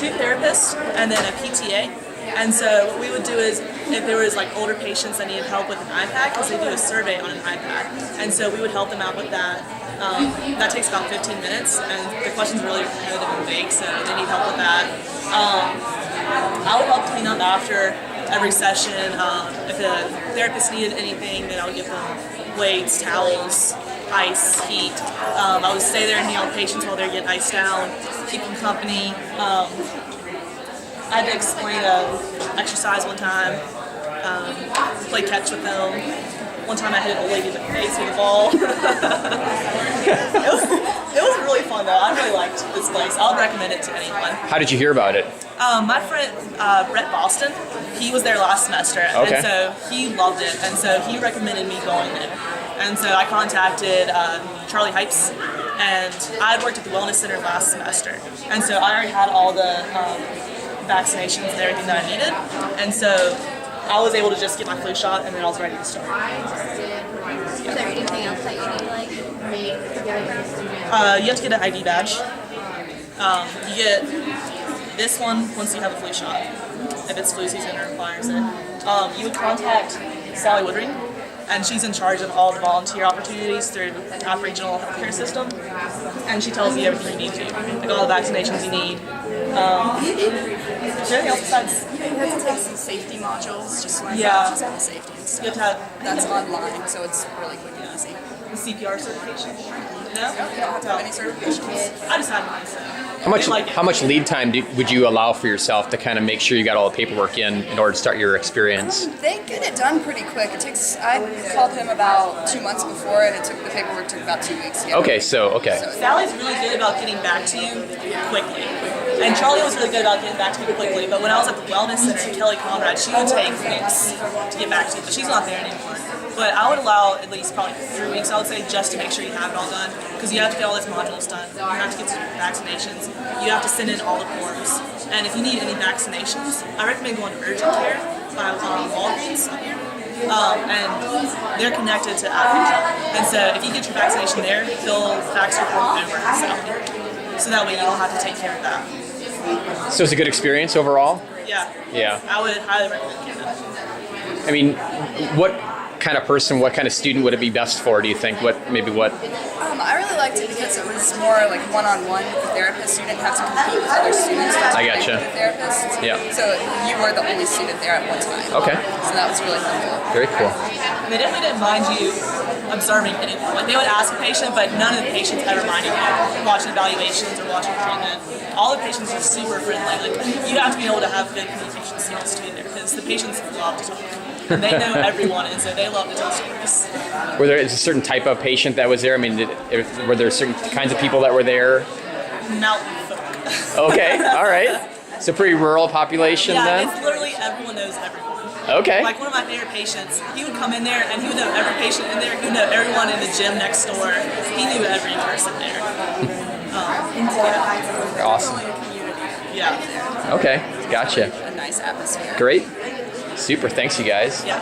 two therapists and then a PTA. And so what we would do is, if there was like older patients that needed help with an iPad, because they do a survey on an iPad, and so we would help them out with that. That takes about 15 minutes, and the questions are really repetitive and vague, so they need help with that. I would help clean up after every session. If the therapist needed anything, then I would give them weights, towels, ice, heat. I would stay there and kneel patients while they're getting iced down, keep them company. I had to explain an exercise one time, play catch with them. One time I hit an old lady in the face with a ball. It was really fun though. I really liked this place. I would recommend it to anyone. How did you hear about it? My friend Brett Boston, he was there last semester, and so he loved it, and so he recommended me going there. And so I contacted Charlie Hypes, and I had worked at the Wellness Center last semester, and so I already had all the vaccinations and everything that I needed, and so I was able to just get my flu shot, and then I was ready to start. Is there anything else that you need, like? You have to get an ID badge. You get this one once you have a flu shot, if it's flu season or requires it. You would contact Sally Woodring, and she's in charge of all the volunteer opportunities through the Regional Healthcare System, and she tells you everything you need to, like all the vaccinations you need. Is there anything else besides? You have to take some safety modules, just like Yeah. on safety and stuff. You have to have That's online, so it's really quick and easy. the CPR certification. No? No, you don't have to have any certifications. I just had mine, so. How much lead time would you allow for yourself to kind of make sure you got all the paperwork in order to start your experience? They get it done pretty quick. I called him about 2 months before, and the paperwork took about 2 weeks. Okay. Sally's really good about getting back to you quickly. And Charlie was really good about getting back to me quickly, but when I was at the Wellness Center, Kelly Conrad, she would take weeks to get back to you, but she's not there anymore. But I would allow at least probably 3 weeks, I would say, just to make sure you have it all done, because you have to get all those modules done. You have to get some vaccinations. You have to send in all the forms. And if you need any vaccinations, I recommend going to urgent care by Walgreens up here. And they're connected to Appalachian. And so if you get your vaccination there, they'll fax your form over and stuff. So that way you don't have to take care of that. So it's a good experience overall? Yeah. I would highly recommend Canon. I mean, what kind of student would it be best for, do you think? I really liked it because it was more like one-on-one with the therapist. You didn't have to compete with other students. I gotcha. With the therapist. Yeah. So you were the only student there at one time. Okay. So that was really helpful. Very cool. And they definitely didn't mind you observing anything. Like they would ask a patient, but none of the patients ever minded you watching evaluations or watching treatment. All the patients are super friendly. Like you have to be able to have good communication skills to be there because the patients love to talk. And they know everyone, and so they love to tell stories. Is a certain type of patient that was there? I mean, were there certain kinds of people that were there? Mountain folk. Okay, all right. So pretty rural population then? Yeah, it's literally everyone knows everyone. Okay. Like one of my favorite patients, he would come in there and he would know every patient in there. He would know everyone in the gym next door. He knew every person there. Awesome. Yeah. Okay, gotcha. A nice atmosphere. Great. Super, thanks you guys. Yeah.